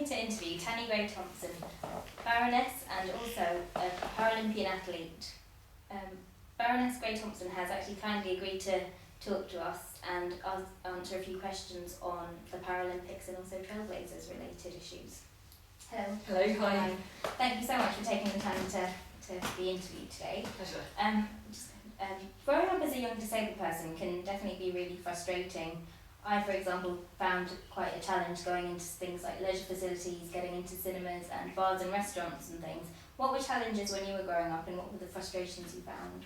me to interview Tanni Thompson, Baroness and also a Paralympian athlete. Baroness Gray Thompson has actually kindly agreed to talk to us and answer a few questions on the Paralympics and also Trailblazers related issues. Hello. Hello, hi. Thank you so much for taking the time to be interviewed today. Pleasure. Growing up as a young disabled person can definitely be really frustrating. I, for example, found quite a challenge going into things like leisure facilities, getting into cinemas and bars and restaurants and things. What were challenges when you were growing up and what were the frustrations you found?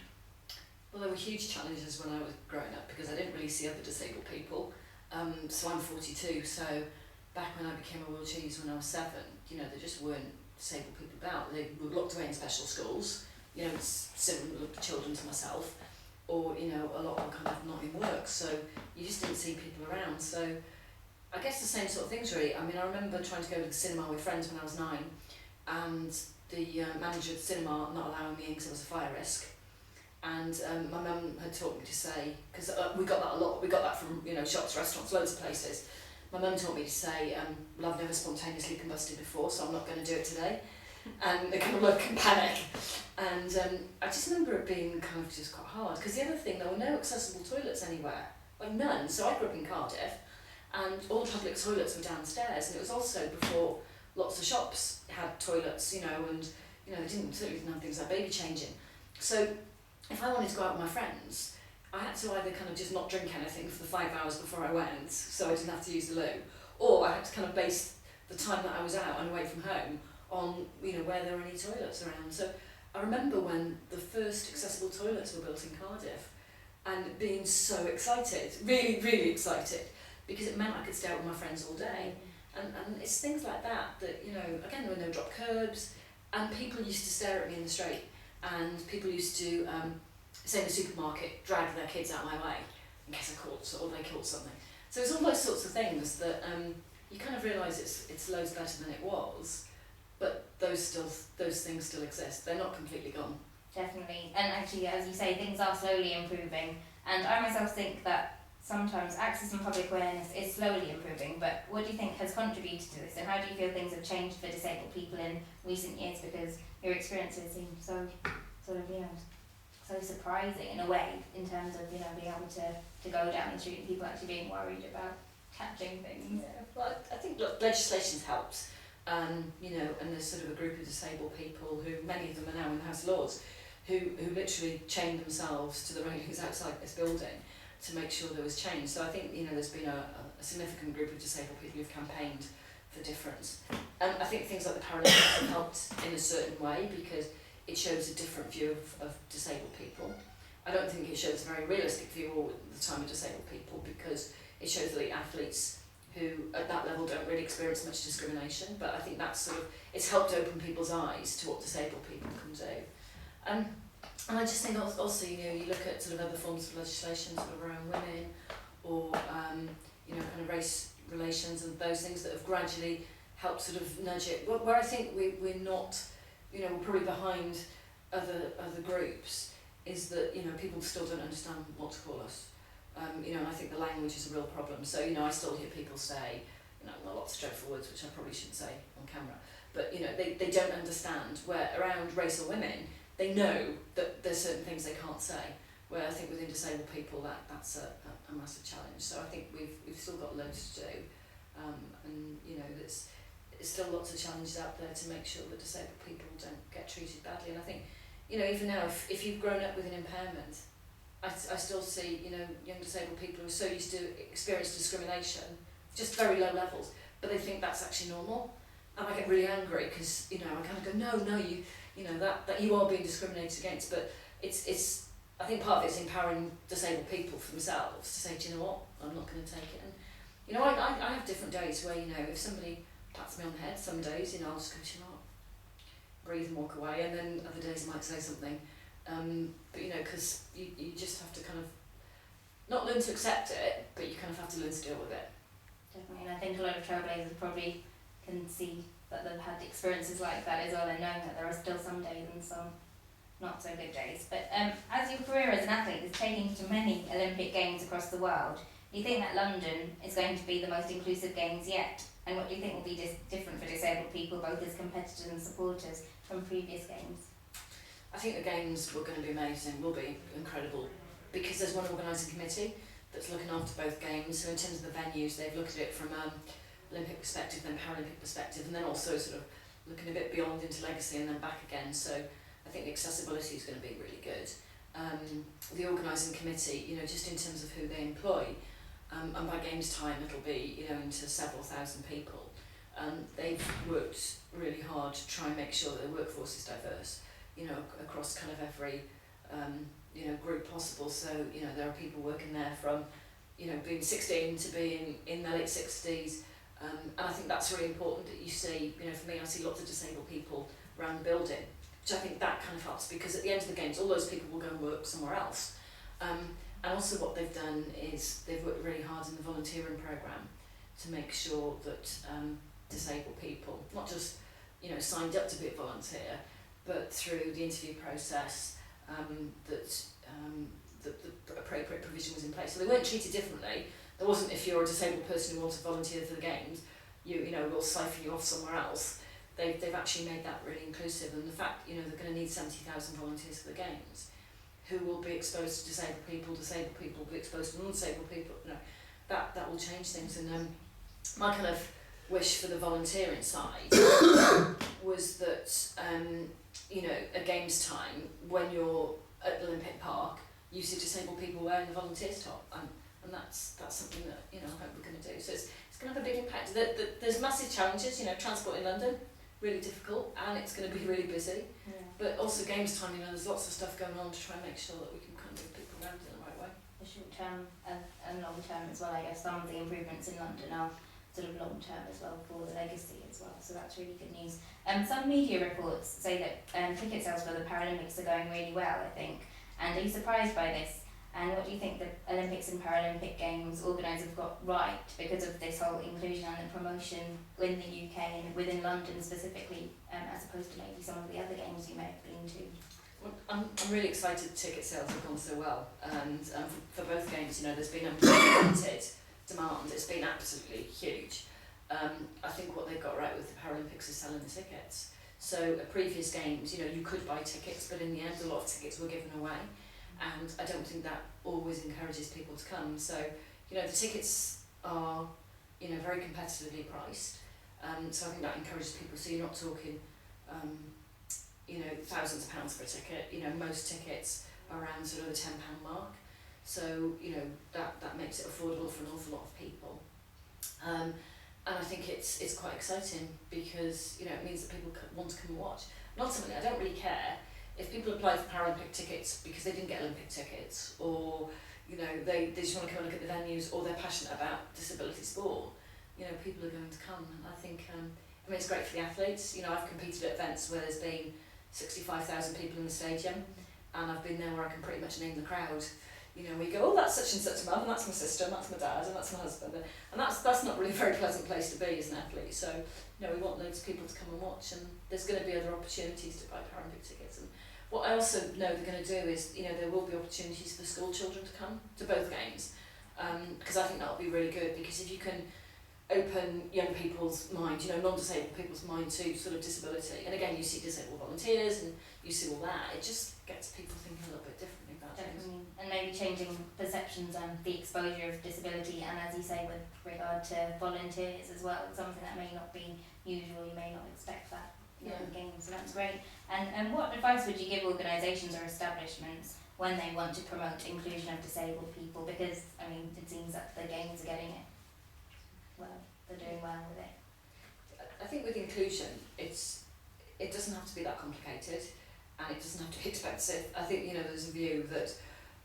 Well, there were huge challenges when I was growing up because I didn't really see other disabled people. So I'm 42, so back when I became a wheelchair user when I was 7, there just weren't disabled people about. They were locked away in special schools, similar children to myself, or, a lot were kind of not in work, so you just didn't see people around. So I guess the same sort of things really. I mean, I remember trying to go to the cinema with friends when I was 9, and the manager of the cinema not allowing me in because I was a fire risk. And my mum had taught me to say, because we got that a lot, we got that from shops, restaurants, loads of places. My mum taught me to say, well, I've never spontaneously combusted before, so I'm not going to do it today. And they kind of look and panic. And I just remember it being kind of just quite hard, because the other thing, there were no accessible toilets anywhere, like none. So I grew up in Cardiff, and all the public toilets were downstairs, and it was also before lots of shops had toilets, and they certainly didn't have things like baby changing. So if I wanted to go out with my friends, I had to either kind of just not drink anything for the 5 hours before I went, so I didn't have to use the loo, or I had to kind of base the time that I was out and away from home on where there were any toilets around. So I remember when the first accessible toilets were built in Cardiff, and being so excited, really, really excited, because it meant I could stay out with my friends all day. And it's things like that, again, there were no drop curbs, and people used to stare at me in the street. And people used to, say in the supermarket, drag their kids out my way in case I caught or they caught something. So it's all those sorts of things that you kind of realise it's loads better than it was, but those things still exist. They're not completely gone. Definitely, and actually, as you say, things are slowly improving. And I myself think that sometimes access and public awareness is slowly improving. But what do you think has contributed to this, and how do you feel things have changed for disabled people in recent years? Because your experiences seem so sort of, so surprising in a way, in terms of, being able to go down the street and people actually being worried about catching things. Yeah, well, I think legislation's helped, and there's sort of a group of disabled people who, many of them are now in the House of Lords, who literally chained themselves to the railings outside this building to make sure there was change. So I think, there's been a significant group of disabled people who've campaigned for difference. I think things like the Paralympics have helped in a certain way because it shows a different view of disabled people. I don't think it shows a very realistic view all the time of disabled people, because it shows elite athletes who at that level don't really experience much discrimination, but I think that's it's helped open people's eyes to what disabled people can do. And I just think also, you look at sort of other forms of legislation sort of around women, or kind of race relations and those things that have gradually helped sort of nudge it. Where I think we're not, we're probably behind other groups, is that people still don't understand what to call us. And I think the language is a real problem. So I still hear people say, lots of dreadful words which I probably shouldn't say on camera, but they don't understand where around race or women they know that there's certain things they can't say. Where I think within disabled people that's a massive challenge. So I think we've still got loads to do, and there's still lots of challenges out there to make sure that disabled people don't get treated badly. And I think even now, if you've grown up with an impairment, I still see young disabled people who are so used to experience discrimination, just very low levels, but they think that's actually normal, and I get really angry because I kind of go, no, you that you are being discriminated against. But it's I think part of it's empowering disabled people for themselves to say, do you know what, I'm not going to take it. And I have different days where if somebody pats me on the head, some days I'll just go, do you know what, breathe and walk away, and then other days I might say something. But because you just have to kind of not learn to accept it, but you kind of have to learn to deal with it. Definitely, and I think a lot of Trailblazers probably can see that they've had experiences like that as well, and knowing that there are still some days and some not so good days. But as your career as an athlete is taking you to many Olympic Games across the world, do you think that London is going to be the most inclusive Games yet? And what do you think will be different for disabled people, both as competitors and supporters, from previous games? I think the games were going to be amazing, will be incredible, because there's one organising committee that's looking after both games. So in terms of the venues, they've looked at it from Olympic perspective, then Paralympic perspective, and then also sort of looking a bit beyond into legacy and then back again. So I think the accessibility is going to be really good. The organising committee, you know, just in terms of who they employ, and by games time it'll be, you know, into several thousand people. They've worked really hard to try and make sure that the workforce is diverse, you know, across kind of every you know, group possible. So, you know, there are people working there from, you know, being 16 to being in their late 60s. And I think that's really important that you see, you know, for me, I see lots of disabled people around the building, which I think that kind of helps, because at the end of the games, all those people will go and work somewhere else. And also what they've done is they've worked really hard in the volunteering programme to make sure that disabled people, not just, you know, signed up to be a volunteer, but through the interview process, that the appropriate provision was in place. So they weren't treated differently. There wasn't, if you're a disabled person who wants to volunteer for the games, you know, we'll siphon you off somewhere else. They've actually made that really inclusive, and the fact, you know, they're going to need 70,000 volunteers for the games, who will be exposed to disabled people will be exposed to non-disabled people, you know, that will change things. And my kind of wish for the volunteering side was that, you know, at games time, when you're at the Olympic Park, you see disabled people wearing the volunteers top, and that's something that, you know, I hope we're going to do. So it's going to have a big impact. There's massive challenges, you know, transport in London, really difficult, and it's going to be really busy. Yeah. But also games time, you know, there's lots of stuff going on to try and make sure that we can kind of move people around in the right way. The short term and long term as well, I guess. Some of the improvements in London are sort of long term as well for the legacy as well, so that's really good news. Some media reports say that ticket sales for the Paralympics are going really well, I think. And are you surprised by this? And what do you think the Olympics and Paralympic Games organisers got right because of this whole inclusion and the promotion in the UK and within London specifically, as opposed to maybe some of the other games you may have been to? Well, I'm really excited ticket sales have gone so well, and for both games, you know, there's been unprecedented demand. It's been absolutely huge. I think what they've got right with the Paralympics is selling the tickets. So at previous games, you know, you could buy tickets, but in the end a lot of tickets were given away, and I don't think that always encourages people to come. So, you know, the tickets are, you know, very competitively priced, so I think that encourages people. So you're not talking, you know, thousands of pounds for a ticket. You know, most tickets are around sort of the £10 mark. So, you know, that makes it affordable for an awful lot of people. And I think it's quite exciting because, you know, it means that people want to come and watch. And ultimately, I don't really care if people apply for Paralympic tickets because they didn't get Olympic tickets, or, you know, they just want to come and look at the venues, or they're passionate about disability sport. You know, people are going to come. And I think, I mean, it's great for the athletes. You know, I've competed at events where there's been 65,000 people in the stadium, and I've been there where I can pretty much name the crowd. You know, we go, oh, that's such and such mum, and that's my sister, and that's my dad, and that's my husband. And that's not really a very pleasant place to be as an athlete. So, you know, we want loads of people to come and watch, and there's going to be other opportunities to buy Paralympic tickets. And what I also know they're going to do is, you know, there will be opportunities for the school children to come to both games, because I think that'll be really good, because if you can open young people's mind, you know, non-disabled people's mind to sort of disability, and again, you see disabled volunteers and you see all that, it just gets people thinking a little bit differently about things. And maybe changing perceptions and the exposure of disability, and as you say, with regard to volunteers as well, something that may not be usual, you may not expect that in the games, so that's great. And what advice would you give organisations or establishments when they want to promote inclusion of disabled people? Because, I mean, it seems that the games are getting it well, they're doing well with it. I think with inclusion, it doesn't have to be that complicated, and it doesn't have to be expensive. I think, you know, there's a view that,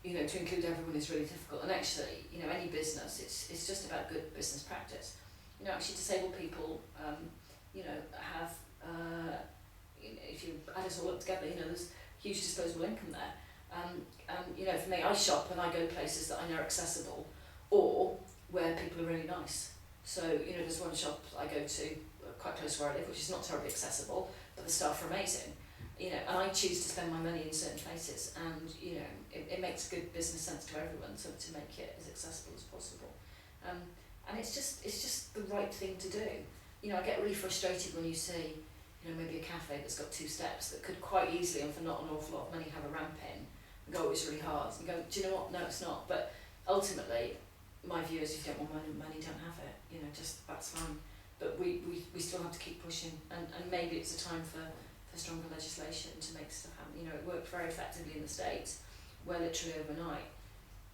you know, to include everyone is really difficult, and actually, you know, any business, it's just about good business practice. You know, actually disabled people, you know, have, you know, if you add us all up together, you know, there's huge disposable income there. And, you know, for me, I shop and I go places that I know are accessible, or where people are really nice. So, you know, there's one shop I go to quite close to where I live, which is not terribly accessible, but the staff are amazing. You know, and I choose to spend my money in certain places, and, you know, it makes good business sense to everyone to make it as accessible as possible. and it's just the right thing to do. You know, I get really frustrated when you see, you know, maybe a cafe that's got 2 steps that could quite easily, and for not an awful lot of money, have a ramp in, and go, it's really hard. And you go, do you know what? No, it's not. But ultimately, my view is if you don't want money, don't have it. You know, just that's fine. But we still have to keep pushing, and maybe it's a time for stronger legislation to make stuff happen. You know, it worked very effectively in the States, where literally overnight,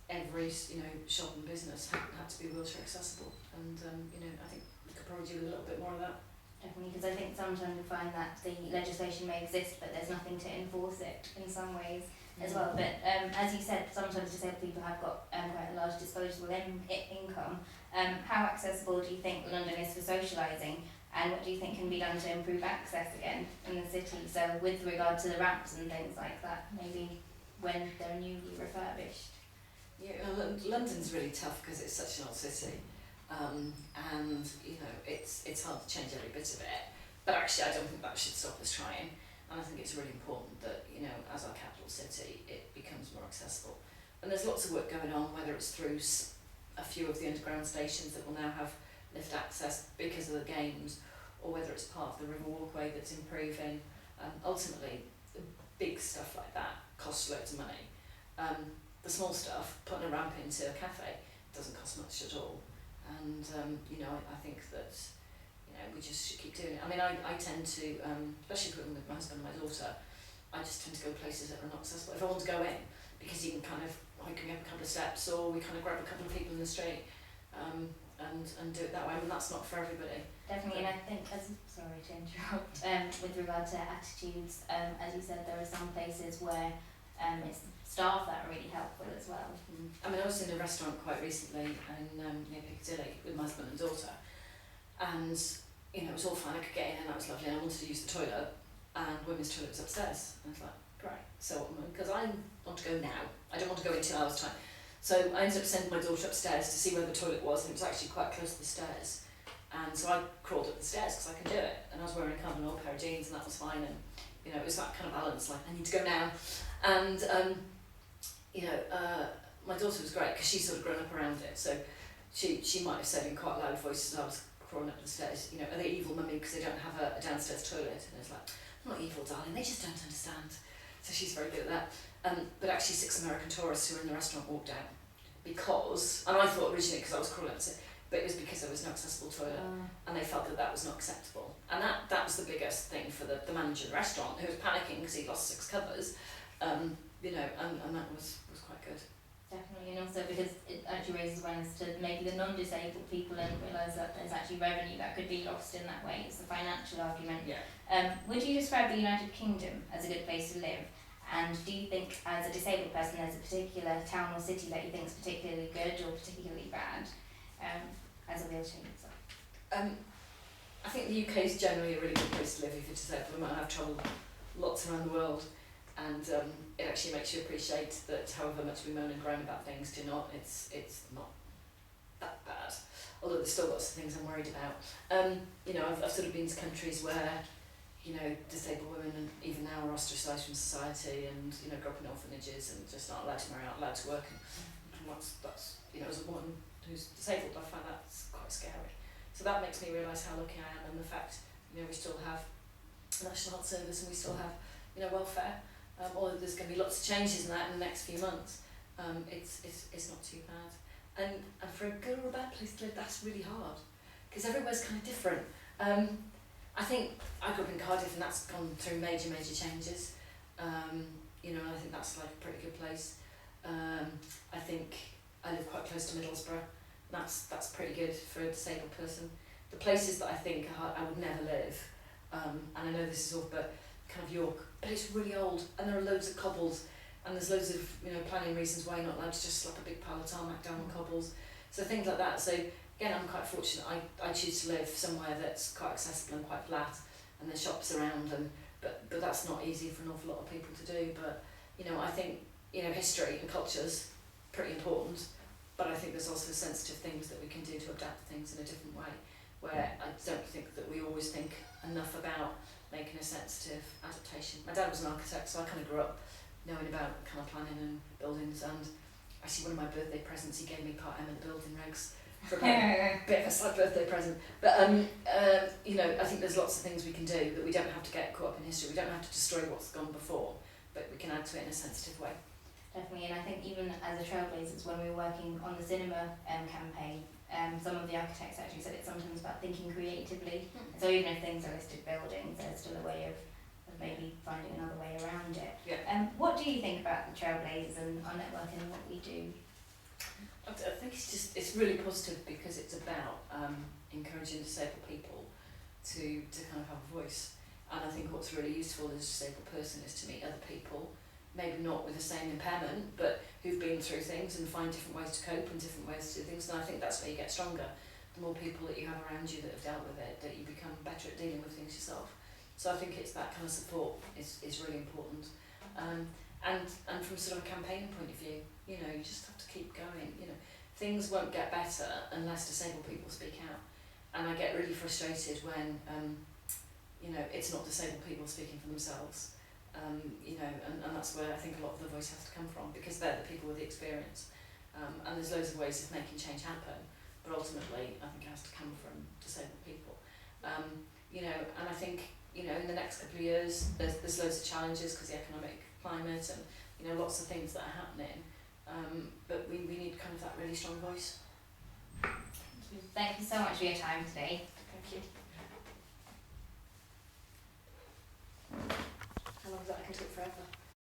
every, you know, shop and business had to be wheelchair accessible, and you know, I think we could probably do a little bit more of that. Definitely, because I think sometimes we find that the legislation may exist, but there's nothing to enforce it in some ways as well. But as you said, sometimes disabled people have got quite a large disposable income. How accessible do you think London is for socialising, and what do you think can be done to improve access again in the city? So with regard to the ramps and things like that, maybe when they're newly refurbished. Yeah, London's really tough because it's such an old city, and you know, it's hard to change every bit of it. But actually, I don't think that should stop us trying. And I think it's really important that, you know, as our capital city, it becomes more accessible. And there's lots of work going on, whether it's through a few of the underground stations that will now have lift access because of the games, or whether it's part of the river walkway that's improving. Ultimately, the big stuff like that costs loads of money. The small stuff, putting a ramp into a cafe, doesn't cost much at all. And you know, I think that, you know, we just should keep doing it. I mean, I tend to, especially with my husband and my daughter, I just tend to go places that are not accessible. If I want to go in, because you can kind of, like, we have a couple of steps, or we kind of grab a couple of people in the street, and do it that way. I mean, that's not for everybody. Definitely, and I think, sorry to interrupt, with regard to attitudes, as you said, there are some places where it's staff that are really helpful as well. I mean, I was in a restaurant quite recently in near Piccadilly with my husband and daughter, and you know, it was all fine, I could get in and that was lovely, and I wanted to use the toilet, and women's toilet was upstairs. And I was like, great, so because I want to go now, I don't want to go in 2 hours time. So I ended up sending my daughter upstairs to see where the toilet was, and it was actually quite close to the stairs. And so I crawled up the stairs because I can do it, and I was wearing a carbon oil pair of jeans, and that was fine. And you know, it was that kind of balance, like, I need to go now. And you know, my daughter was great because she's sort of grown up around it, so she might have said in quite loud voices as I was crawling up the stairs, you know, are they evil, mummy, because they don't have a downstairs toilet? And I was like, I'm not evil, darling, they just don't understand. So she's very good at that. But actually 6 American tourists who were in the restaurant walked out because, and I thought originally because I was crawling up the stairs, but it was because there was no accessible toilet, and they felt that was not acceptable. And that was the biggest thing for the manager of the restaurant, who was panicking because he'd lost 6 covers, you know, and that was quite good. Definitely, and also because it actually raises awareness to maybe the non-disabled people and realise that there's actually revenue that could be lost in that way. It's a financial argument. Yeah. Would you describe the United Kingdom as a good place to live? And do you think, as a disabled person, there's a particular town or city that you think is particularly good or particularly bad as a wheelchair user? I think the UK is generally a really good place to live if you're disabled. I might have travelled lots around the world, and it actually makes you appreciate that however much we moan and groan about things, do not, it's not that bad. Although there's still lots of things I'm worried about. You know, I've sort of been to countries where, you know, disabled women and even now are ostracised from society, and you know, grow up in orphanages and just not allowed to marry, not allowed to work, and that's you know, as a woman who's disabled, I find that's quite scary. So that makes me realise how lucky I am, and the fact, you know, we still have a National Health Service and we still have, you know, welfare. Although there's going to be lots of changes in that in the next few months, it's not too bad. And for a good or a bad place to live, that's really hard, because everywhere's kind of different. I think I grew up in Cardiff, and that's gone through major changes. You know, and I think that's like a pretty good place. I think I live quite close to Middlesbrough. That's pretty good for a disabled person. The places that I think I would never live, and I know this is all, but kind of York, but it's really old, and there are loads of cobbles, and there's loads of, you know, planning reasons why you're not allowed to just slap a big pile of tarmac down the cobbles. So things like that. So again, I'm quite fortunate. I choose to live somewhere that's quite accessible and quite flat, and there's shops around, and but that's not easy for an awful lot of people to do. But you know, I think, you know, history and culture's pretty important, but I think there's also sensitive things that we can do to adapt things in a different way, where I don't think that we always think enough about making a sensitive adaptation. My dad was an architect, so I kind of grew up knowing about kind of planning and buildings, and I Actually, one of my birthday presents, he gave me part M of the building regs for about a bit of a sad birthday present. But you know, I think there's lots of things we can do that we don't have to get caught up in history. We don't have to destroy what's gone before, but we can add to it in a sensitive way. Definitely, and I think even as a trailblazers, when we were working on the cinema campaign, some of the architects actually said it's sometimes about thinking creatively. So even if things are listed buildings, there's still a way of maybe finding another way around it. Yeah. What do you think about the trailblazers and our network and what we do? I think it's really positive because it's about encouraging disabled people to kind of have a voice. And I think what's really useful as a disabled person is to meet other people, maybe not with the same impairment, but who've been through things and find different ways to cope and different ways to do things. And I think that's where you get stronger. The more people that you have around you that have dealt with it, that you become better at dealing with things yourself. So I think it's that kind of support is really important. And from sort of a campaigning point of view, you know, you just have to keep going. You know, things won't get better unless disabled people speak out. And I get really frustrated when, you know, it's not disabled people speaking for themselves. You know, and that's where I think a lot of the voice has to come from, because they're the people with the experience. And there's loads of ways of making change happen, but ultimately I think it has to come from disabled people. You know, and I think, you know, in the next couple of years there's loads of challenges because the economic climate and, you know, lots of things that are happening. But we need kind of that really strong voice. Thank you so much for your time today. Thank you. How long is that? I can talk forever.